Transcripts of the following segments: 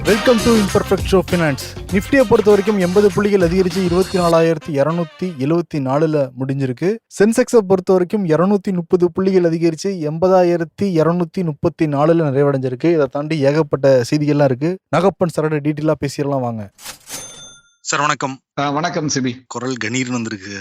Welcome to Imperfect Show Finance. நிஃப்டியை பொறுத்த வரைக்கும் 80 புள்ளிகள் அதிகரிச்சு 24,274 முடிஞ்சிருக்கு. சென்செக்ஸை பொறுத்த வரைக்கும் 230 புள்ளிகள் அதிகரிச்சு 80,234 நிறைவடைஞ்சிருக்கு. இதை தாண்டி ஏகப்பட்ட செய்திகள்லாம் இருக்கு. நாகப்பன் சாரோட டீட்டெயிலாக பேசிடலாம் வாங்க. சார் வணக்கம். வணக்கம் சிபி. குரல் கணீர்னு வந்திருக்கு.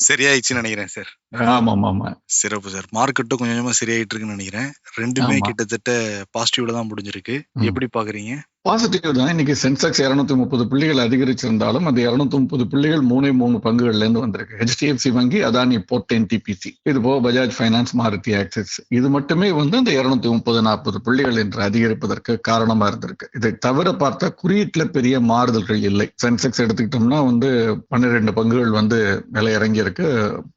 சரியாயிடுச்சுன்னு நினைக்கிறேன் சார். ஆமா சிறப்பு சார். மார்க்கெட்டும் கொஞ்சம் கொஞ்சமா சரியாயிட்டு இருக்குன்னு நினைக்கிறேன். ரெண்டுமே கிட்டத்தட்ட பாசிட்டிவ்ல தான் முடிஞ்சிருக்கு. எப்படி பாக்குறீங்க? பாசிட்டிவ் தான். இன்னைக்கு சென்செக்ஸ் 230 புள்ளிகள் அதிகரிச்சிருந்தாலும் அந்த 230 புள்ளிகள் 3 பங்குகள்ல இருந்து வந்திருக்கு. HDFC வங்கி, அதானி போர்ட், NTPC, இது போக பஜாஜ் ஃபைனான்ஸ், மாருதி ஆக்சிஸ், இது மட்டுமே வந்து அந்த 230-40 புள்ளிகள் என்று அதிகரிப்பதற்கு காரணமா இருந்திருக்கு. இதை தவிர பார்த்தா குறியீட்டுல பெரிய மாறுதல்கள் இல்லை. சென்செக்ஸ் எடுத்துக்கிட்டோம்னா வந்து 12 பங்குகள் வந்து விலை இறங்கி இருக்கு,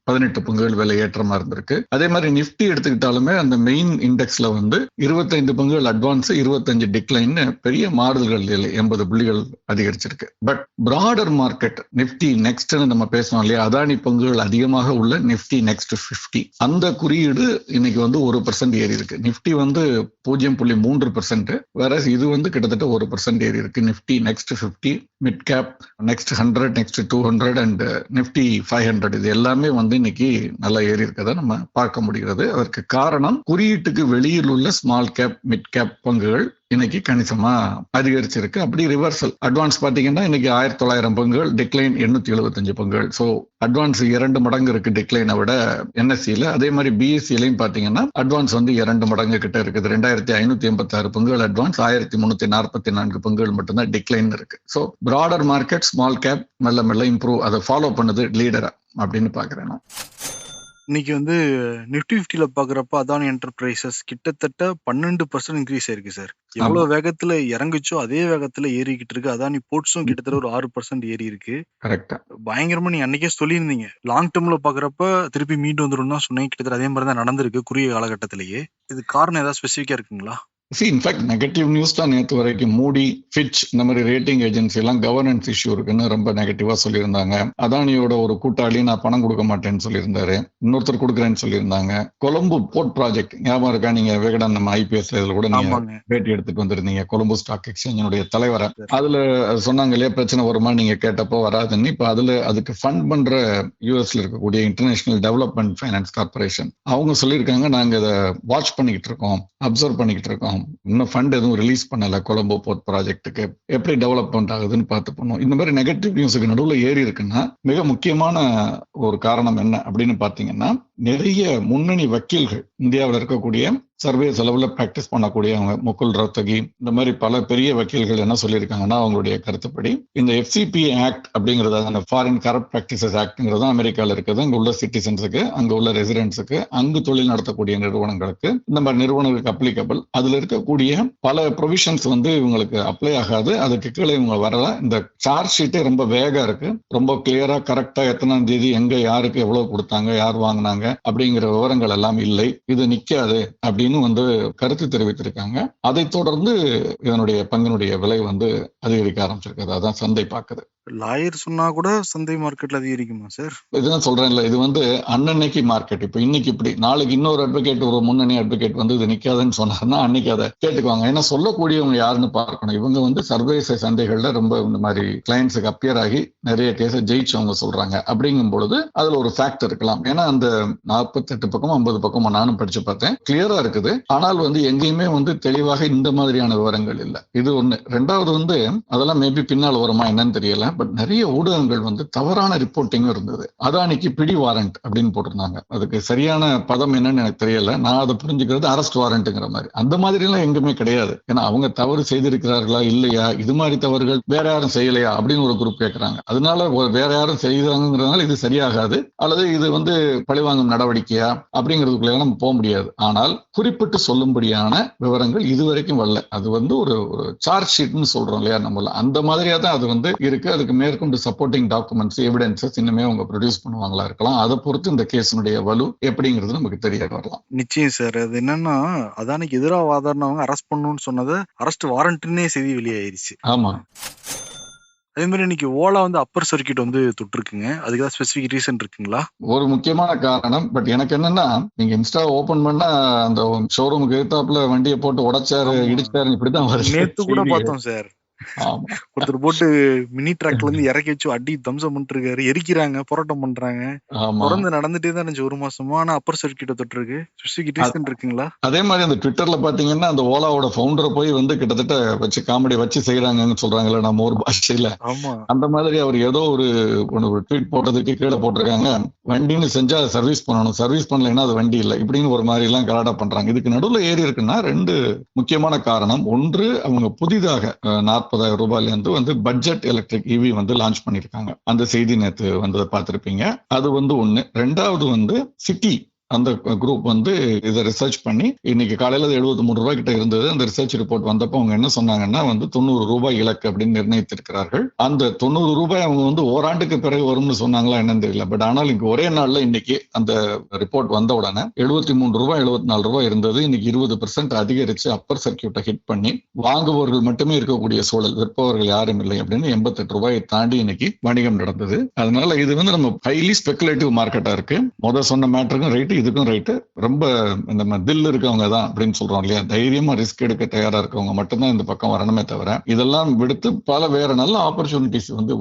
18 பங்குகள் விலை ஏற்றமா இருந்திருக்கு. அதே மாதிரி நிப்டி எடுத்துக்கிட்டாலுமே அந்த மெயின் இண்டெக்ஸ்ல வந்து 25 பங்குகள் அட்வான்ஸ், 25 டிக்ளைன், பெரிய மாறுதல்கள் இல்லை, 80 புள்ளிகள் அதிகரிச்சிருக்கு. But broader market Nifty next நம்ம பேசணும் இல்லையா, அதானி பங்குகள் அதிகமாக உள்ள நிப்டி நெக்ஸ்ட் 50, அந்த குறியீடு இன்னைக்கு வந்து 1% ஏறி இருக்கு. நிப்டி வந்து 0.3%, வேற இது வந்து கிட்டத்தட்ட 1% ஏறி இருக்கு. Nifty next 50, mid cap, next 100, next 200 and Nifty 500, இது எல்லாமே வந்து இன்னைக்கு நல்லா ஏறி இருக்கதை நம்ம பார்க்க முடிகிறது. அதற்கு காரணம் குறியீட்டுக்கு வெளியில் உள்ள ஸ்மால் கேப், மிட் கேப் பங்குகள் இன்னைக்கு கணிசமா அதிகரிச்சிருக்கு. அப்படி ரிவர்சல் அட்வான்ஸ் பாத்தீங்கன்னா இன்னைக்கு 1900 பங்குகள், டிக்ளைன் 875 பங்குகள். ஸோ அட்வான்ஸ் 2 மடங்கு இருக்கு டிக்ளைனை விட NSE-ல. அதே மாதிரி BSE-லையும் பாத்தீங்கன்னா அட்வான்ஸ் வந்து 2 மடங்கு கிட்ட இருக்குது. 2586 பங்குகள் அட்வான்ஸ், 1344 பங்குகள் மட்டும்தான் டிக்ளைன் இருக்கு. So broader market small cap மெல்ல மெல்ல இம்ப்ரூவ், அதை ஃபாலோ பண்ணது லீடரா அப்படின்னு பாக்குறேன் நான். இன்னைக்கு வந்து நிப்டி 50ல பாக்குறப்ப அதானி என்டர்பிரைசஸ் கிட்டத்தட்ட 12% இன்க்ரீஸ் ஆயிருக்கு சார். எவ்வளவு வேகத்துல இறங்குச்சோ அதே வேகத்துல ஏறிக்கிட்டு இருக்கு. அதானி போர்ட்ஸும் கிட்டத்தட்ட ஒரு 6% ஏறி இருக்கு. கரெக்டா, பயங்கரமா நீங்க அன்னைக்கே சொல்லியிருந்தீங்க. லாங் டேர்ம்ல பாக்குறப்ப திருப்பி மீண்டு வந்துடும் தான் சொன்னீங்க. கிட்டத்தட்ட அதே மாதிரி தான் நடந்திருக்கு குறுகிய காலகட்டத்திலேயே. இது காரணம் ஏதாவது ஸ்பெசிஃபிக்கா இருக்குங்களா? இன்ஃபேக்ட் நெகட்டிவ் நியூஸ் தான் நேற்று வரைக்கும். மூடி, ஃபிட்ச், இந்த மாதிரி ரேட்டிங் ஏஜென்சி எல்லாம் கவர்னன்ஸ் இஷ்யூ இருக்குன்னு ரொம்ப நெகட்டிவா சொல்லியிருந்தாங்க. அதானியோட ஒரு கூட்டாளி நான் பணம் கொடுக்க மாட்டேன்னு சொல்லியிருந்தாரு, இன்னொருத்தர் கொடுக்குறேன்னு சொல்லியிருந்தாங்க. கொலம்பு போர்ட் ப்ராஜெக்ட் ஞாபகம் இருக்கா? நீங்க வேகடன் நம்ம IPS இதுல கூட நீங்க பேட்டி எடுத்துட்டு வந்திருந்தீங்க, கொலம்பு ஸ்டாக் எக்ஸ்சேஞ்சினுடைய தலைவரை. அதுல சொன்னாங்க இல்லையா, பிரச்சனை வருமா நீங்க கேட்டப்போ வராதுன்னு. இப்ப அதுக்கு ஃபண்ட் பண்ற US இருக்கக்கூடிய இன்டர்நேஷனல் டெவலப்மெண்ட் ஃபைனான்ஸ் கார்பரேஷன் அவங்க சொல்லியிருக்காங்க, நாங்க இதை வாட்ச் பண்ணிக்கிட்டு இருக்கோம், அப்சர்வ் பண்ணிக்கிட்டு இருக்கோம், இன்னும் ஃபண்ட் எதுவும் ரிலீஸ் பண்ணல கொலம்போ போர்ட் ப்ராஜெக்ட்டுக்கு, எப்படி டெவலப்மெண்ட் ஆகுதுன்னு பார்த்து பண்ணும். இந்த மாதிரி நெகட்டிவ் நியூஸுக்கு நடுவில் ஏறி இருக்குன்னா மிக முக்கியமான ஒரு காரணம் என்ன அப்படின்னு பார்த்தீங்கன்னா, நிறைய முன்னணி வக்கீல்கள் இந்தியாவில் இருக்கக்கூடிய சர்வே செலவுல பிராக்டிஸ் பண்ணக்கூடியவங்க, முகுல் ரோத்தகி, இந்த மாதிரி பல பெரிய வக்கீல்கள் என்ன சொல்லியிருக்காங்கன்னா, அவங்களுடைய கருத்துப்படி இந்த FCPA ஆக்ட் அப்படிங்கிறது, அந்த ஃபாரின் கரப்ட் பிராக்டிசஸ் ஆக்ட்ங்கிறது அமெரிக்காவில் இருக்குது. அங்கே உள்ள சிட்டிசன்ஸுக்கு, அங்கே உள்ள ரெசிடென்ட்ஸுக்கு, அங்கு தொழில் நடத்தக்கூடிய நிறுவனங்களுக்கு, இந்த மாதிரி நிறுவனங்களுக்கு அப்ளிகபிள். அதுல இருக்கக்கூடிய பல ப்ரொவிஷன்ஸ் வந்து இவங்களுக்கு அப்ளை ஆகாது. அதுக்கு கீழே இவங்க வரல. இந்த சார்ஜ் ஷீட்டே ரொம்ப வேகா இருக்கு, ரொம்ப கிளியரா கரெக்டா எத்தனாம் தேதி எங்க யாருக்கு எவ்வளவு கொடுத்தாங்க, யார் வாங்கினாங்க அப்படிங்கிற விவரங்கள் எல்லாம் இல்லை, இது நிக்காது அப்படின்னு வந்து கருத்து தெரிவித்திருக்காங்க. அதை தொடர்ந்து இதனுடைய பங்கினுடைய விலை வந்து அதிகரிக்க ஆரம்பிச்சிருக்கு. அதான் சந்தை பார்க்குது. லாயர் சொன்னா கூட சந்தை மார்க்கெட்ல அதிகரிக்குமா சார்? இதுதான் சொல்றேன்ல, இது வந்து அன்னன்னைக்கு மார்க்கெட். இப்ப இன்னைக்கு இப்படி, நாளைக்கு இன்னொரு அட்வொகேட், ஒரு முன்னணி அட்வொகேட் வந்து இது நிக்காதுன்னு சொன்னாருன்னா அன்னைக்கு அதை கேட்டுக்குவாங்க. ஏன்னா சொல்லக்கூடியவங்க யாருன்னு பார்க்கணும். இவங்க வந்து சர்வதேச சந்தைகள்ல ரொம்ப இந்த மாதிரி கிளைண்ட்ஸுக்கு அப்பியர் ஆகி நிறைய கேஸை ஜெயிச்சவங்க சொல்றாங்க. அப்படிங்கும் பொழுது அதுல ஒரு ஃபேக்ட் இருக்கலாம். ஏன்னா அந்த 48 பக்கம் 50 பக்கம் நானும் படிச்சு பார்த்தேன், கிளியரா இருக்குது. ஆனால் வந்து எங்கேயுமே வந்து தெளிவாக இந்த மாதிரியான விவரங்கள் இல்லை. இது ஒண்ணு. ரெண்டாவது வந்து அதெல்லாம் மேபி பின்னால் வருமா என்னன்னு தெரியல, பட் நிறைய ஊடகங்கள் வந்து தவறான ரிப்போர்ட்டிங்கும் இருந்தது. அதானிக்கு பிடி வாரண்ட் அப்படின்னு போட்டிருந்தாங்க. அதுக்கு சரியான பதம் என்னன்னு எனக்கு தெரியல. நான் அதை புரிஞ்சுக்கிறது அரெஸ்ட் வாரண்ட்ங்கிற மாதிரி. அந்த மாதிரி எல்லாம் எங்குமே கிடையாது. ஏன்னா அவங்க தவறு செய்திருக்கிறார்களா இல்லையா, இது மாதிரி தவறுகள் வேற யாரும் செய்யலையா அப்படின்னு ஒரு குரூப் கேட்கறாங்க. அதனால வேற யாரும் செய்தாங்கிறதுனால இது சரியாகாது, அல்லது இது வந்து பழிவாங்கும் நடவடிக்கையா அப்படிங்கிறதுக்குள்ள நம்ம போக முடியாது. ஆனால் குறிப்பிட்டு சொல்லும்படியான விவரங்கள் இதுவரைக்கும் வரல. அது வந்து ஒரு சார்ஜ் ஷீட்னு சொல்றோம் இல்லையா நம்மள, அந்த மாதிரியா தான் அது வந்து இருக்கு. அதுக்கு மேற்கொண்டு சப்போர்ட்டிங் டாக்குமெண்ட்ஸ், எவிடன்சஸ் இன்னுமே அவங்க ப்ரொடியூஸ் பண்ணுவாங்களா இருக்கலாம். அதை பொறுத்து இந்த கேஸினுடைய வலு எப்படிங்கிறது நமக்கு தெரிய வரலாம். நிச்சயம் சார். அது என்னன்னா, அதானிக்கு எதிராக வாதாடினவங்க அரெஸ்ட் பண்ணணும்னு சொன்னது அரெஸ்ட் வாரண்ட்னே செய்தி வெளியாயிருச்சு. ஆமா, அதே மாதிரி இன்னைக்கு ஓலா வந்து அப்பர் சர்க்கியூட் வந்து தொட்டிருக்குங்க. அதுக்கு ஏதாவது ஸ்பெசிபிக் ரீசன் இருக்குங்களா? ஒரு முக்கியமான காரணம். பட் எனக்கு என்னன்னா, நீங்க இன்ஸ்டா ஓபன் பண்ணா அந்த ஷோரூமுக்கு எதிர்த்தாப்புல வண்டியை போட்டு உடைச்சாரு, ஆமா. இடிச்சாரு, இப்படிதான் வருது நேத்து கூட செய்திகள். பார்த்தோம் சார். ஆமா. ஒருத்தர் போட்டு மினி டிராக்ல இருந்து இறக்கி வச்சு அடி தம்சம் பண்ணிட்டு இருக்காரு. எரிக்கிறாங்க, போராட்டம் பண்றாங்க. ஆமா. தொடர்ந்து நடந்துட்டே தான் இருந்துச்சு 1 மாசமா. ஆனா அப்பர் சர்க்கியூட்ட தொட்டிருக்கு. ஸ்பெசிபிக் ரீசன் இருக்குங்களா? அதே மாதிரி அந்த ட்விட்டர்ல பாத்தீங்கன்னா அந்த ஓலாவோட ஃபவுண்டரை போய் வந்து கிட்டத்தட்ட வச்சு காமெடி வச்சு செய்யறாங்கன்னு சொல்றாங்கல்ல நம்ம ஊர் பாஷையில. ஆமா. அந்த மாதிரி அவர் ஏதோ ஒரு ட்வீட் போட்டதுக்கு கீழே போட்டிருக்காங்க, வண்டின்னு செஞ்சா அதை சர்வீஸ் பண்ணணும், சர்வீஸ் பண்ணலைன்னா அது வண்டி இல்லை, இப்படின்னு ஒரு மாதிரி எல்லாம் கலாட்டா பண்றாங்க. இதுக்கு நடுவில் ஏறி இருக்குன்னா 2 முக்கியமான காரணம். ஒன்று, அவங்க புதிதாக 40,000 ரூபாயில இருந்து வந்து பட்ஜெட் எலக்ட்ரிக் இவி வந்து லான்ச் பண்ணிருக்காங்க. அந்த செய்தி நேத்து வந்ததை பார்த்திருப்பீங்க. அது வந்து ஒண்ணு. 2வது வந்து சிட்டி அந்த குரூப் வந்து இதை ரிசர்ச் பண்ணி இன்னைக்கு காலையில 73 ரூபாய் கிட்ட இருந்தது. அந்த ரிசர்ச் ரிப்போர்ட் வந்தப்போ அவங்க என்ன சொன்னாங்கன்னா வந்து 90 ரூபாய் இலக்கு அப்படின்னு நிர்ணயித்திருக்கிறார்கள். அந்த 90 ரூபாய் அவங்க வந்து ஓராண்டுக்கு பிறகு வரும்னு சொன்னாங்களா என்னன்னு தெரியல. பட் ஆனால் இங்க ஒரே நாள்ல இன்னைக்கு அந்த ரிப்போர்ட் வந்த உடனே 73 ரூபாய் 74 ரூபாய் இருந்தது. இன்னைக்கு 20% அதிகரிச்சு அப்பர் சர்க்கியூட்டை ஹிட் பண்ணி வாங்குபவர்கள் மட்டுமே இருக்கக்கூடிய சூழல், விற்பவர்கள் யாரும் இல்லை அப்படின்னு 88 ரூபாயை தாண்டி இன்னைக்கு வணிகம் நடந்தது. அதனால இது வந்து நம்ம ஹைலி ஸ்பெகுலேட்டிவ் மார்க்கெட்டா இருக்கு. சொன்ன மேட்டருக்கும் ரைட்டு, இதுக்கும் ரைட்டு. ரொம்ப நம்ம தில் இருக்கவங்க தான் அப்படின்னு சொல்றோம் இல்லையா, தைரியமா ரிஸ்க் எடுக்க தயாரா இருக்கவங்க மட்டும்தான் இந்த பக்கம் வரணுமே தவிர, இதெல்லாம் விடுத்து பல வேற நல்ல ஆப்பர்ச்சுனிட்டிஸ் வந்து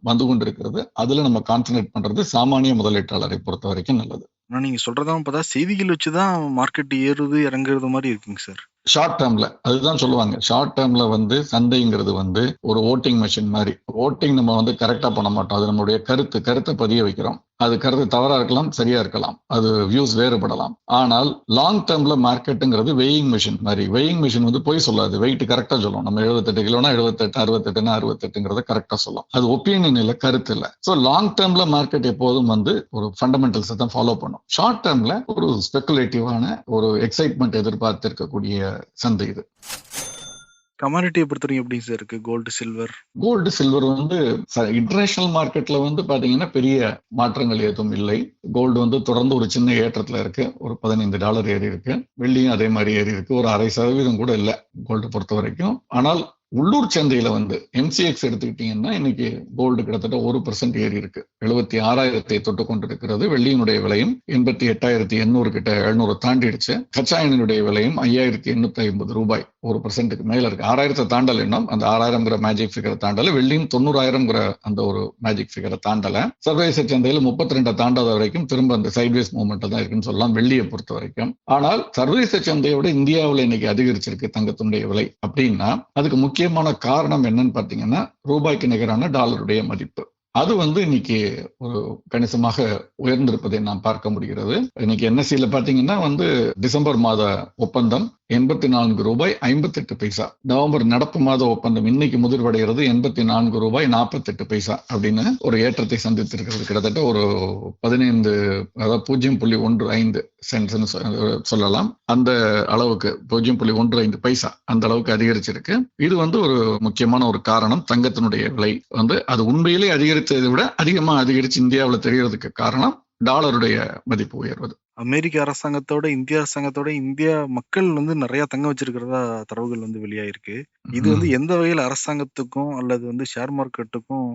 வந்து கொண்டிருக்கிறது. அதுல நம்ம கான்சென்ட்ரேட் பண்றது சாமானிய முதலீட்டாளரை பொறுத்த வரைக்கும் நல்லது. ஆனா நீங்க சொல்றதான் பார்த்தா செய்திகள் வச்சுதான் மார்க்கெட் ஏறுது இறங்குறது மாதிரி இருக்குங்க சார். ஷார்ட் டேர்ம்ல அதுதான் சொல்லுவாங்க. ஷார்ட் டேர்ம்ல வந்து சந்தைங்கிறது வந்து ஒரு ஓட்டிங் மெஷின் மாதிரி. ஓட்டிங் நம்ம வந்து கரெக்டா பண்ண மாட்டோம். அது நம்மளுடைய கருத்தை பதிய வைக்கிறோம். அது கருத்து தவறா இருக்கலாம், சரியா இருக்கலாம், அது வியூஸ் வேறுபடலாம். ஆனால் லாங் டேர்ம்ல மார்க்கெட்டுங்கிறது வெயிங் மிஷின் மாதிரி. வெயிங் மிஷின் வந்து போய் சொல்லாது, வெயிட் கரெக்டா சொல்லும். நம்ம 78 கிலோனா 78, 68னா 68ங்கிறத கரெக்டா சொல்லும். அது ஒப்பீனியன் இல்ல, கருத்து இல்ல. சோ லாங் டேர்ம்ல மார்க்கெட் எப்போதும் வந்து ஒரு ஃபண்டமெண்டல்ஸ் தான் ஃபாலோ பண்ணும். ஷார்ட் டேர்ம்ல ஒரு ஸ்பெகுலேட்டிவான ஒரு எக்ஸைட்மெண்ட் எதிர்பார்த்து இருக்கக்கூடிய சந்தை இது. கமாடிட்டியை பொறுத்தவரைக்கும் எப்படி சார் இருக்கு? கோல்டு சில்வர் வந்து இன்டர்நேஷனல் மார்க்கெட்ல வந்து பாத்தீங்கன்னா பெரிய மாற்றங்கள் எதுவும் இல்லை. கோல்டு வந்து தொடர்ந்து ஒரு சின்ன ஏற்றத்துல இருக்கு. ஒரு $15 ஏறி இருக்கு. வெள்ளியும் அதே மாதிரி ஏறி இருக்கு. ஒரு 0.5% கூட இல்லை கோல்டு பொறுத்த வரைக்கும். ஆனால் உள்ளூர் சந்தையில வந்து MCX எடுத்துக்கிட்டீங்கன்னா இன்னைக்கு கோல்டு கிட்டத்தட்ட 1% ஏறி இருக்கு. 76,000 தொட்டு கொண்டிருக்கிறது. வெள்ளியினுடைய விலையும் 88,800 கிட்ட 700 தாண்டிடுச்சு. கச்சா எண்ணெயுடைய விலையும் 5,850 ரூபாய் 1%க்கு மேல இருக்கு. 6,000 தாண்டல. இன்னும் அந்த 6,000 மேஜிக் ஃபிகரை தாண்டல. வெள்ளியும் 90,000 அந்த ஒரு மேஜிக் ஃபிகரை தாண்டல. சர்வதேச சந்தையில 32 தாண்டாத வரைக்கும் திரும்ப அந்த சைட்வேஸ் மூவ்மெண்ட் தான் இருக்குன்னு சொல்லலாம் வெள்ளியை பொறுத்த வரைக்கும். ஆனால் சர்வதேச சந்தையை விட இந்தியாவில் இன்னைக்கு அதிகரிச்சிருக்கு தங்கத்தினுடைய விலை. அப்படின்னா அதுக்கு முக்கியமான காரணம் என்னன்னு பாத்தீங்கன்னா ரூபாய்க்கு நிகரான டாலருடைய மதிப்பு. அது வந்து இன்னைக்கு ஒரு கணிசமாக உயர்ந்திருப்பதை நாம் பார்க்க முடிகிறது. இன்னைக்கு NSE-ல பாத்தீங்கன்னா வந்து டிசம்பர் மாத ஒப்பந்தம் 84 ரூபாய் 58 பைசா. நவம்பர் நடப்பு மாத ஒப்பந்தம் இன்னைக்கு முதிர்வடைகிறது 84 ரூபாய் 48 பைசா அப்படின்னு ஒரு ஏற்றத்தை சந்தித்திருக்கிறது. கிட்டத்தட்ட ஒரு 15, அதாவது 0.15 சென்ட்ஸ் சொல்லலாம். அந்த அளவுக்கு 0.15 பைசா அந்த அளவுக்கு அதிகரிச்சிருக்கு. இது வந்து ஒரு முக்கியமான ஒரு காரணம். தங்கத்தினுடைய விலை வந்து அது உண்மையிலே அதிகரித்ததை விட அதிகமா அதிகரிச்சு இந்தியாவில் தெரியறதுக்கு காரணம் டாலருடைய மதிப்பு உயர்வது. அமெரிக்க அரசாங்கத்தோட இந்திய அரசாங்கத்தோட இந்தியா மக்கள் வந்து நிறைய தங்கம் வச்சிருக்கிறதா தரவுகள் வந்து வெளியாயிருக்கு. இது வந்து எந்த வகையில் அரசாங்கத்துக்கும் அல்லது வந்து ஷேர் மார்க்கெட்டுக்கும்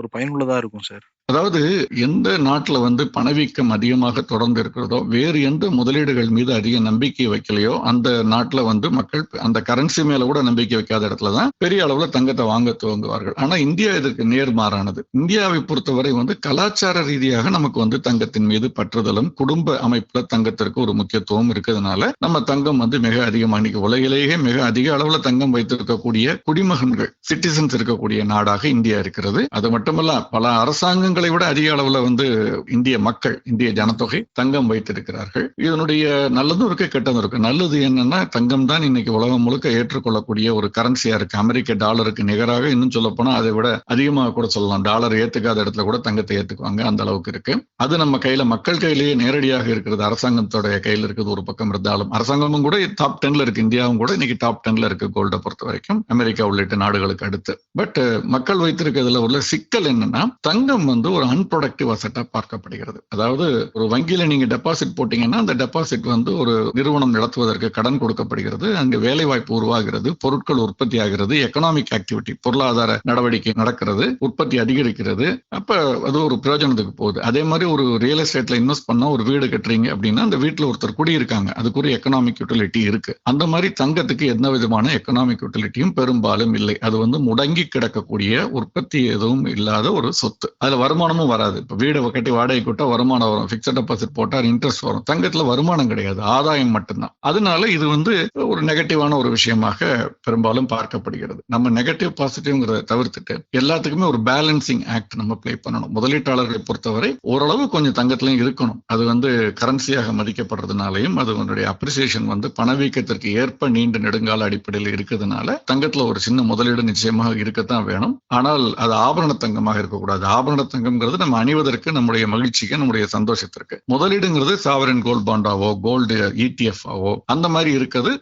ஒரு பயனுள்ளதா இருக்கும் சார்? அதாவது எந்த நாட்டுல வந்து பணவீக்கம் அதிகமாக தொடர்ந்து இருக்கிறதோ, வேறு எந்த முதலீடுகள் மீது அதிக நம்பிக்கை வைக்கலையோ அந்த நாட்டுல வந்து மக்கள் அந்த கரன்சி மேல கூட நம்பிக்கை வைக்காத இடத்துலதான் பெரிய அளவுல தங்கத்தை வாங்க துவங்குவார்கள். ஆனா இந்தியா இதற்கு நேர்மாறானது. இந்தியாவை பொறுத்தவரை வந்து கலாச்சார ரீதியாக நமக்கு வந்து தங்கத்தின் மீது பற்றுதலும் குடும்ப அமைப்புல தங்கத்திற்கு ஒரு முக்கியத்துவம் இருக்கிறதுனால நம்ம தங்கம் வந்து மிக அதிகமாக இன்னைக்கு உலகிலேயே மிக அதிக அளவுல தங்கம் வைத்திருக்கக்கூடிய குடிமகன்கள் சிட்டிசன்ஸ் இருக்கக்கூடிய நாடாக இந்தியா இருக்கிறது. அது மட்டுமல்ல பல அரசாங்கங்களை விட அதிக அளவுல வந்து இந்திய மக்கள், இந்திய ஜனத்தொகை தங்கம் வைத்திருக்கிறார்கள். இதனுடைய நல்லதும் இருக்கு, கெட்டதும் இருக்கு. நல்லது என்னன்னா தங்கம் தான் இன்னைக்கு உலகம் முழுக்க ஏற்றுக்கொள்ளக்கூடிய ஒரு கரன்சியா இருக்கு. அமெரிக்க டாலருக்கு நிகராக, இன்னும் சொல்ல போனா அதை விட அதிகமாக கூட சொல்லலாம். டாலர் ஏத்துக்காத இடத்துல கூட தங்கத்தை ஏத்துக்குவாங்க, அந்த அளவுக்கு இருக்கு. அது நம்ம கையில, மக்கள் கையிலேயே நேரடியாக இருக்கிறது. அரசாங்கத்தோட கையில் இருக்குது ஒரு பக்கம் இருந்தாலும், அரசாங்கமும் கூட டாப் 10ல இருக்கு. இந்தியாவும் கூட இன்னைக்கு டாப் 10ல இருக்கு கோல்டை பொறுத்த வரைக்கும், அமெரிக்கா உள்ளிட்ட நாடுகளுக்கு அடுத்து. பட் மக்கள் வைத்திருக்கிறதுல உள்ள சிக்கல் என்னன்னா, தங்கம் வந்து ஒரு அன்ப்ரொடக்டிவ் அசெட்டா பார்க்கப்படுகிறது. அதாவது ஒரு வங்கியில நீங்க டெபாசிட் போட்டீங்கன்னா அந்த டெபாசிட் வந்து ஒரு நிறுவனம் நடத்துவதற்கு கடன் கொடுக்கப்படுகிறது, அங்க வேலை வாய்ப்பு உருவாகிறது, பொருட்கள் உற்பத்தி ஆகிறது, எக்கனாமிக் ஆக்டிவிட்டி பொருளாதார நடவடிக்கை நடக்கிறது, உற்பத்தி அதிகரிக்கிறது. அப்ப அது ஒரு பிரயோஜனத்துக்கு போகுது. அதே மாதிரி ஒரு ரியல் எஸ்டேட்ல இன்வெஸ்ட் பண்ணா ஒரு வீடு கட்டுறீங்க அப்படின்னா அந்த வீட்டுல ஒருத்தர் குடியிருக்காங்க, அதுக்கு ஒரு எக்கனாமிக் யூட்டிலிட்டி இருக்கு. அந்த மாதிரி தங்கத்துக்கு எந்த விதமான எக்கனாமிக் யூட்டிலிட்டியும் பெரும்பாலும் இல்லை. அது வந்து முடங்கி கிடக்கக்கூடிய உற்பத்தி எதுவும் இல்லாத ஒரு சொத்து. அதுல வருமானமும் வராது. இப்ப வீடை கட்டி வாடகை விட்டா வருமானம் வரும், பிக்சட் டெபாசிட் போட்டா இன்ட்ரெஸ்ட் வரும். தங்கத்துல வருமானம் கிடையாது, ஆதாயம் மட்டும்தான். அதனால இது வந்து ஒரு நெகட்டிவான ஒரு விஷயமாக பெரும்பாலும் பார்க்கப்படுகிறது. நம்ம நெகட்டிவ் பாசிட்டிவ்ங்கிறத தவிர்த்துட்டு எல்லாத்துக்குமே ஒரு பேலன்சிங் ஆக்ட் நம்ம பிளே பண்ணணும். முதலீட்டாளர்களை பொறுத்தவரை ஓரளவு கொஞ்சம் தங்கத்திலையும் இருக்கணும். அது வந்து கரன்சியாக மதிக்கப்படுறதுனாலையும் அதனுடைய அப்ரிசியேஷன் வந்து பணவீக்கத்திற்கு ஏற்ப நீண்ட நெடுங்கால அடிப்படையில் இருக்கிறதுனால தங்கத்துல ஒரு சின்ன முதலீடு நிச்சயமாக இருக்கத்தான் வேணும். ஆனால் அது ஆபரண தங்கமாக இருக்கக்கூடாது. ஆபரண தங்கம்ங்கிறது நம்ம அணிவதற்கு, நம்முடைய மகிழ்ச்சிக்கு, நம்முடைய சந்தோஷத்திற்கு. முதலீடுங்கிறது சாவரின் கோல்ட் பாண்டாவோ கோல்டு ETF ஆவோ அந்த மாதிரி இருக்குது.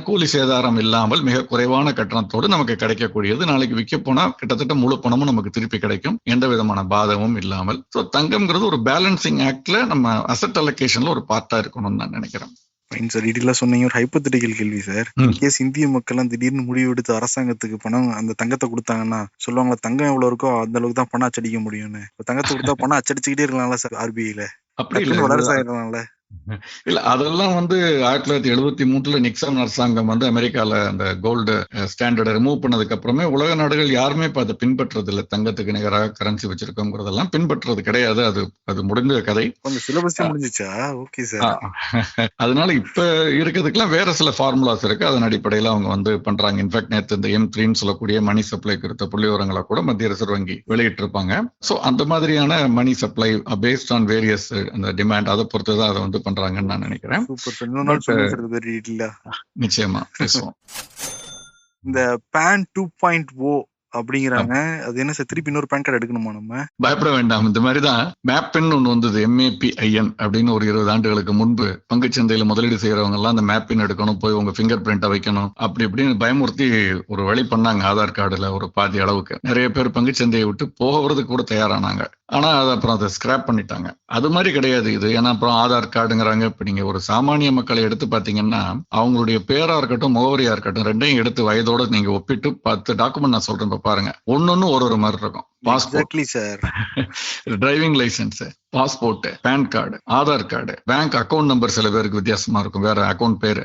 கூலி சேதாரம் இல்லாமல் மிக குறைவான கட்டணத்தோடு நமக்கு கிடைக்கக்கூடியது. நாளைக்கு விற்க போனா கிட்டத்தட்ட முழு பணமும் நமக்கு திருப்பி கிடைக்கும், எந்த விதமான பாதகமும் இல்லாமல். ஸோ தங்கம்ங்கிறது ஒரு பேலன்சிங் ஆக்ட்ல நம்ம அசெட் அலோகேஷன்ல ஒரு பார்ட்டா இருக்கணும்னு நான் நினைக்கிறேன். ஃபைன் சார், டீட்டெயிலாக சொன்னீங்க. ஒரு ஹைப்போதெட்டிக்கல் கேள்வி சார். இன்கேஸ் இந்திய மக்கள்லாம் திடீர்னு முடிவு எடுத்து அரசாங்கத்துக்கு பணம் அந்த தங்கத்தை கொடுத்தாங்கன்னா சொல்லுவாங்களா, தங்கம் எவ்வளவு இருக்கோ அந்த அளவுக்கு தான் பணம் அச்சடிக்க முடியும்னு. தங்கத்தை கொடுத்தா பணம் அச்சடிச்சுக்கிட்டே இருக்கலாம்ல சார் RBIல? அப்படி இல்லை, வளர்ச்சி ஆயிடலாம்ல? இல்ல அதெல்லாம் வந்து 1973 நிக்சன் அரசாங்கம் வந்து அமெரிக்கால அந்த கோல்டு ஸ்டாண்டர்டை ரிமூவ் பண்ணதுக்கு அப்புறமே உலக நாடுகள் யாருமே இப்ப அதை பின்பற்றது இல்லை. தங்கத்துக்கு நிகராக கரன்சி வச்சிருக்கோங்கிறதெல்லாம் பின்பற்றது கிடையாது. அது முடிஞ்ச கதை. சிலபஸ் முடிஞ்சிச்சா? Okay sir. அதனால இப்ப இருக்கிறதுக்கெல்லாம் வேற சில ஃபார்முலாஸ் இருக்கு, அதன் அடிப்படையில அவங்க வந்து பண்றாங்க. இன்ஃபேக்ட் நேற்று இந்த M3 சொல்லக்கூடிய மணி சப்ளை குறித்த புள்ளிவிவரங்களை கூட மத்திய ரிசர்வ் வங்கி வெளியிட்டு இருப்பாங்க. சோ அந்த மாதிரியான money supply based on various அந்த டிமாண்ட், அதை பொறுத்துதான் அதை வந்து பண்றாங்கன்னு நான் நினைக்கிறேன். நிச்சயமா பேசுவோம். இந்த PAN 2.0 அப்படிங்கிறாங்க, அது என்ன சார்? திருப்பி இன்னொரு பேன் கார்டு எடுக்கணுமா நம்ம? பயப்பட வேண்டாம். இந்த மாதிரிதான் மேப்பின் ஒன்று வந்தது, MAPIN அப்படின்னு ஒரு 20 ஆண்டுகளுக்கு முன்பு. பங்குச்சந்தையில முதலீடு செய்யறவங்க எல்லாம் அந்த மேப்பின் எடுக்கணும், போய் உங்க ஃபிங்கர் பிரிண்ட்டை வைக்கணும், அப்படி இப்படின்னு பயமுறுத்தி ஒரு வழி பண்ணாங்க. ஆதார் கார்டுல ஒரு பாதி அளவுக்கு நிறைய பேர் பங்குச்சந்தையை விட்டு போகிறதுக்கு கூட தயாரானாங்க. ஆனா அப்புறம் அதை ஸ்கிராப் பண்ணிட்டாங்க. அது மாதிரி கிடையாது இது. ஏன்னா அப்புறம் ஆதார் கார்டுங்கிறாங்க. இப்ப நீங்க ஒரு சாமானிய மக்களை எடுத்து பாத்தீங்கன்னா அவங்களுடைய பேரா இருக்கட்டும் முகவரியா இருக்கட்டும் ரெண்டையும் எடுத்து வயதோட நீங்க ஒப்பிட்டு 10 டாக்குமெண்ட் நான் சொல்றேன் பாருங்க, ஒன்னொன்னு ஒரு மாதிரி இருக்கும். Passport, driving licence, passport, PAN card, Aadhaar card, bank account number சில பேருக்கு வித்தியாசமா இருக்கும், வேற அக்கௌண்ட் பேரு,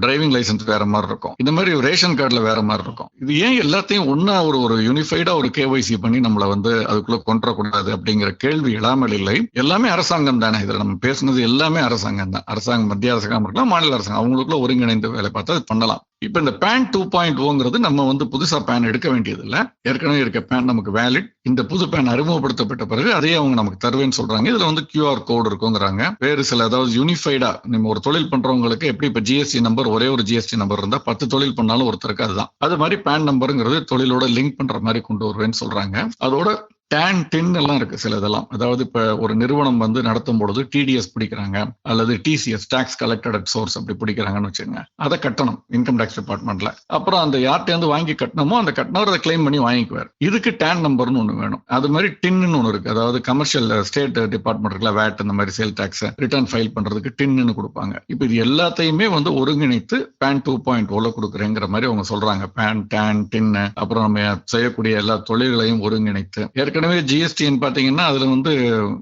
டிரைவிங் லைசன்ஸ் வேற மாதிரி இருக்கும், இந்த மாதிரி ரேஷன் கார்டுல வேற மாதிரி இருக்கும். இது ஏன் எல்லாத்தையும் ஒன்னா ஒரு யூனிஃபைடா ஒரு KYC பண்ணி நம்மள வந்து அதுக்குள்ள கொண்டுறக்கூடாது அப்படிங்கிற கேள்வி இல்லாமல் இல்லை. எல்லாமே அரசாங்கம் தானே, இதுல நம்ம பேசுனது எல்லாமே அரசாங்கம் தான். அரசாங்கம் மத்திய அரசாங்கம் இருக்கலாம், மாநில அரசாங்கம், அவங்களுக்குள்ள ஒருங்கிணைந்து வேலை பார்த்தா அது பண்ணலாம். இப்ப இந்த PAN 2.0ங்கிறது நம்ம வந்து புதுசா பேன் எடுக்க வேண்டியது இல்ல. ஏற்கனவே இருக்க பேன் நமக்கு வேலிட். இந்த புது பேன் அறிமுகப்படுத்தப்பட்ட பிறகு அதையே அவங்க நமக்கு தருவேன்னு சொல்றாங்க. இதுல வந்து QR கோடு இருக்குங்கிறாங்க. வேறு சில, அதாவது யூனிஃபைடா நம்ம ஒரு தொழில் பண்றவங்களுக்கு எப்படி இப்ப GST நம்பர், ஒரே ஒரு GST நம்பர் இருந்தா 10 தொழில் பண்ணாலும் ஒருத்தருக்கு அதுதான். அது மாதிரி பேன் நம்பருங்கிறது தொழிலோட லிங்க் பண்ற மாதிரி கொண்டு வருவேன்னு சொல்றாங்க. அதோட TAN TIN எல்லாம் இருக்கு சில இதெல்லாம். அதாவது இப்ப ஒரு நிறுவனம் வந்து நடத்தும் பொழுது TDS பிடிக்கிறாங்க அல்லது TCS, tax collected at source, அப்படி பிடிக்கிறாங்கன்னு வச்சுங்க, அதை கட்டணும் இன்கம் டாக்ஸ் டிபார்ட்மெண்ட்ல. அப்புறம் அந்த யார்கிட்ட வாங்கி கட்டணுமோ அந்த கட்டினவர் அதை கிளைம் பண்ணி வாங்கிக்குவார். இதுக்கு TAN நம்பர்னு ஒண்ணு வேணும். அது மாதிரி டின்னு ஒண்ணு இருக்கு. அதாவது கமர்ஷியல் ஸ்டேட் டிபார்ட்மெண்ட் இருக்குல்ல, வேட் இந்த மாதிரி சேல் டாக்ஸ் ரிட்டர்ன் ஃபைல் பண்றதுக்கு டின்னு கொடுப்பாங்க. இப்ப இது எல்லாத்தையுமே வந்து ஒருங்கிணைத்து PAN 2.0 கொடுக்குறேங்கிற மாதிரி அவங்க சொல்றாங்க. PAN, TAN, TIN, அப்புறம் நம்ம செய்யக்கூடிய எல்லா தொழில்களையும் ஒருங்கிணைத்து. ஏற்கனவே GSTன்னு பாத்தீங்கன்னா அதுல வந்து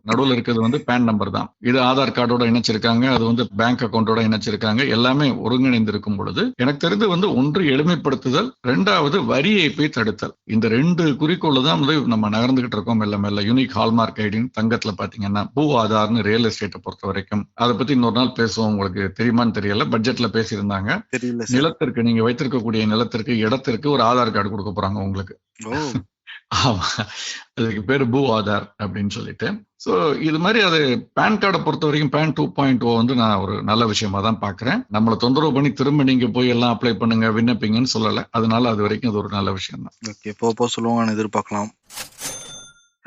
நடுவில் இருக்கிறது வந்து பேன் நம்பர் தான். இது ஆதார் கார்டோட இணைச்சிருக்காங்க, அது வந்து பேங்க் அக்கௌண்டோட இணைச்சிருக்காங்க. எல்லாமே ஒருங்கிணைந்து இருக்கும் பொழுது எனக்கு தெரிந்து வந்து ஒன்று எளிமைப்படுத்துதல், 2வது வரி ஏய்ப்பை தடுத்தல். இந்த 2 குறிக்கோள் தான் வந்து நம்ம நகர்ந்துகிட்டு இருக்கோம் மெல்ல மெல்ல. யூனிக் ஹால்மார்க் ஐடின்னு தங்கத்துல பாத்தீங்கன்னா பூ ஆதார்னு ரியல் எஸ்டேட்டை பொறுத்த வரைக்கும். அதை பத்தி இன்னொரு நாள் பேசுவோம். உங்களுக்கு தெரியுமான்னு தெரியல, பட்ஜெட்ல பேசியிருந்தாங்க. நிலத்திற்கு, நீங்க வைத்திருக்கக்கூடிய நிலத்திற்கு, இடத்திற்கு ஒரு ஆதார் கார்டு கொடுக்க போறாங்க உங்களுக்கு. ஆமா, அதுக்கு பேரு பூ ஆதார் அப்படின்னு சொல்லிட்டு. சோ இது மாதிரி அது பேன் கார்டை பொறுத்த வரைக்கும் PAN 2.0 வந்து நான் ஒரு நல்ல விஷயமா தான் பாக்குறேன். நம்மளை தொந்தரவு பண்ணி திரும்ப நீங்க போய் எல்லாம் அப்ளை பண்ணுங்க விண்ணப்பிங்கன்னு சொல்லல. அதனால அது வரைக்கும் அது ஒரு நல்ல விஷயம் தான். ஓகே, போக சொல்லுவாங்கன்னு எதிர்பார்க்கலாம்.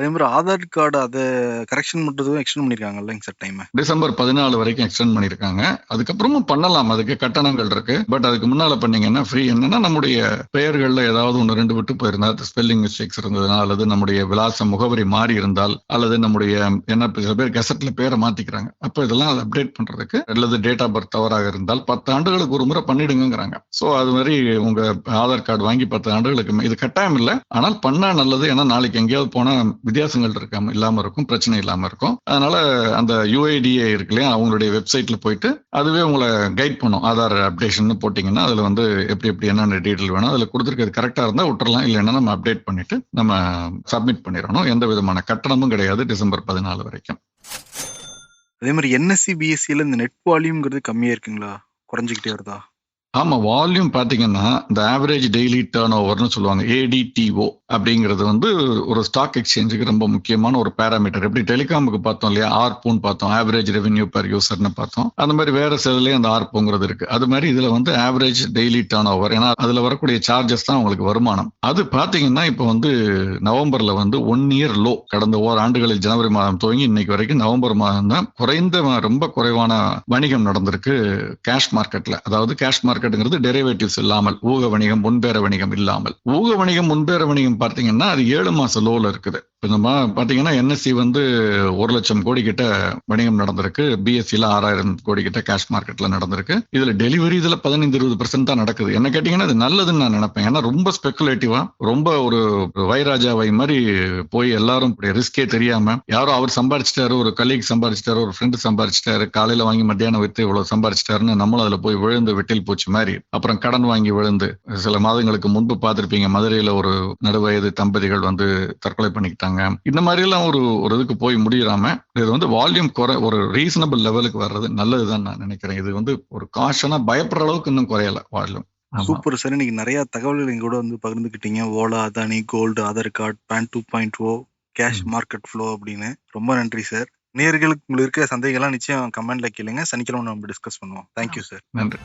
அதே மாதிரி ஆதார் கார்டு அதை கரெக்ஷன் பண்றதுக்கும் எக்ஸ்டெண்ட் பண்ணிருக்காங்க இல்லைங்க சார் டைம்? டிசம்பர் 14 வரைக்கும் எக்ஸ்டெண்ட் பண்ணிருக்காங்க. அதுக்கப்புறமும் பண்ணலாம், அதுக்கு கட்டணங்கள் இருக்கு. பட் அதுக்கு முன்னால பண்ணீங்கன்னா ஃப்ரீ. என்னன்னா நம்முடைய பெயர்கள்ல ஏதாவது ஒன்று ரெண்டு விட்டு போயிருந்தா, ஸ்பெல்லிங் மிஸ்டேக்ஸ் இருந்ததுன்னா, அல்லது நம்முடைய விலாசம் முகவரி மாறி இருந்தால், அல்லது நம்முடைய என்ன சில பேர் கெசட்ல பேரை மாத்திக்கிறாங்க, அப்ப இதெல்லாம் அதை அப்டேட் பண்றதுக்கு, அல்லது டேட் ஆஃப் பர்த் தவறாக இருந்தால் 10 ஆண்டுகளுக்கு ஒரு முறை பண்ணிடுங்கிறாங்க. சோ அது மாதிரி உங்க ஆதார் கார்டு வாங்கி 10 ஆண்டுகளுக்கு இது கட்டாயம் இல்லை, ஆனால் பண்ணா நல்லது. ஏன்னா நாளைக்கு எங்கேயாவது போனா வித்தியாசங்கள் இருக்காம இல்லாம இருக்கும், பிரச்சனை இல்லாம இருக்கும். அதனால அந்த UIDA இருக்கு இல்லையா, அவங்களுடைய வெப்சைட்ல போயிட்டு அதுவே உங்களை கைட் பண்ணும். ஆதார் அப்டேஷன் போட்டீங்கன்னா அதுல வந்து எப்படி என்னென்ன டீடைல் வேணும் அதுல கொடுத்துருக்கிறது கரெக்டா இருந்தா விட்டுறலாம், இல்லைன்னா நம்ம அப்டேட் பண்ணிட்டு நம்ம சப்மிட் பண்ணிடணும். எந்த விதமான கட்டணமும் கிடையாது டிசம்பர் 14 வரைக்கும். அதே மாதிரி NSE BSCல இந்த நெட் வால்யூம்ங்கிறது கம்மியா இருக்குங்களா, குறைஞ்சிக்கிட்டே வருதா? ஆமா, வால்யூம் பாத்தீங்கன்னா இந்த ஆவரேஜ் டெய்லி டர்ன் ஓவர்னு சொல்லுவாங்க, ADTO அப்படிங்கிறது வந்து ஒரு ஸ்டாக் எக்ஸ்சேஞ்சுக்கு ரொம்ப முக்கியமான ஒரு பேராமீட்டர். எப்படி டெலிகாமுக்கு பார்த்தோம் இல்லையா, ஆர்பூன்னு பார்த்தோம், ஆவரேஜ் ரெவென்யூ பெர் யூசர்னு பார்த்தோம். அந்த மாதிரி வேற சிலர்லயே அந்த ஆர்பூங்கிறது இருக்கு. அது மாதிரி இதுல வந்து ஆவரேஜ் டெய்லி டர்ன் ஓவர், ஏன்னா அதுல வரக்கூடிய சார்ஜஸ் தான் உங்களுக்கு வருமானம். அது பாத்தீங்கன்னா இப்போ வந்து நவம்பர்ல வந்து 1 இயர் லோ, கடந்த ஓராண்டுகளில் ஜனவரி மாதம் துவங்கி இன்னைக்கு வரைக்கும் நவம்பர் மாதம் தான் ரொம்ப குறைவான வணிகம் நடந்திருக்கு கேஷ் மார்க்கெட்ல. அதாவது கேஷ் மார்க்கெட்டுங்கிறது டெரிவேட்டிவ்ஸ் இல்லாமல், ஊக வணிகம் முன்பேற வணிகம் இல்லாமல். ஊக வணிகம் முன்பேற வணிகம் பார்த்தீங்கன்னா அது 7 மாச லோல இருக்குது. நம்ம பாத்தீங்கன்னா NSE வந்து 1 லட்சம் கோடி கிட்ட வணிகம் நடந்திருக்கு, BSEல 6000 கோடி கிட்ட கேஷ் மார்க்கெட்ல நடந்திருக்கு. இதுல டெலிவரி இதுல 15-20% தான் நடக்குது. என்ன கேட்டீங்கன்னா அது நல்லதுன்னு நான் நினைப்பேன். ஏன்னா ரொம்ப ஸ்பெகுலேட்டிவா, ரொம்ப ஒரு வைராஜாவை மாதிரி போய் எல்லாரும் ரிஸ்கே தெரியாம, யாரோ அவர் சம்பாரிச்சிட்டாரு, ஒரு கலீக் சம்பாரிச்சிட்டாரு, ஒரு ஃப்ரெண்டு சம்பாரிச்சிட்டாரு, காலையில வாங்கி மத்தியானம் வித்து இவ்வளவு சம்பாரிச்சிட்டாருன்னு நம்மளும் அதுல போய் விழுந்து வெட்டில் பூச்சி மாதிரி, அப்புறம் கடன் வாங்கி விழுந்து. சில மாதங்களுக்கு முன்பு பார்த்திருப்பீங்க, மதுரையில ஒரு நடுவயது தம்பதிகள் வந்து தற்கொலை பண்ணிக்கிட்டாங்க. இந்த மாதிரி எல்லாம் ஒரு இதுக்கு போய் முடியாம இது வந்து வால்யூம் ஒரு ரீசனபிள் லெவலுக்கு வர்றது நல்லதுதான் நான் நினைக்கிறேன். இது வந்து ஒரு காஷனா பயப்படுற அளவுக்கு இன்னும் குறையல வால்யூம். சூப்பர் சார், இன்னைக்கு நிறைய தகவல்கள் எங்க கூட வந்து பகிர்ந்துக்கிட்டீங்க. Ola, Adani, gold, Aadhaar card, PAN 2.0, cash market flow அப்படின்னு. ரொம்ப நன்றி சார். நேயர்களுக்கு உங்களுக்கு இருக்க சந்தேகம்லாம் நிச்சயம் கமெண்ட்ல கேளுங்க. சனிக்கிழமை நம்ம டிஸ்கஸ் பண்ணுவோம். Thank you sir. நன்றி.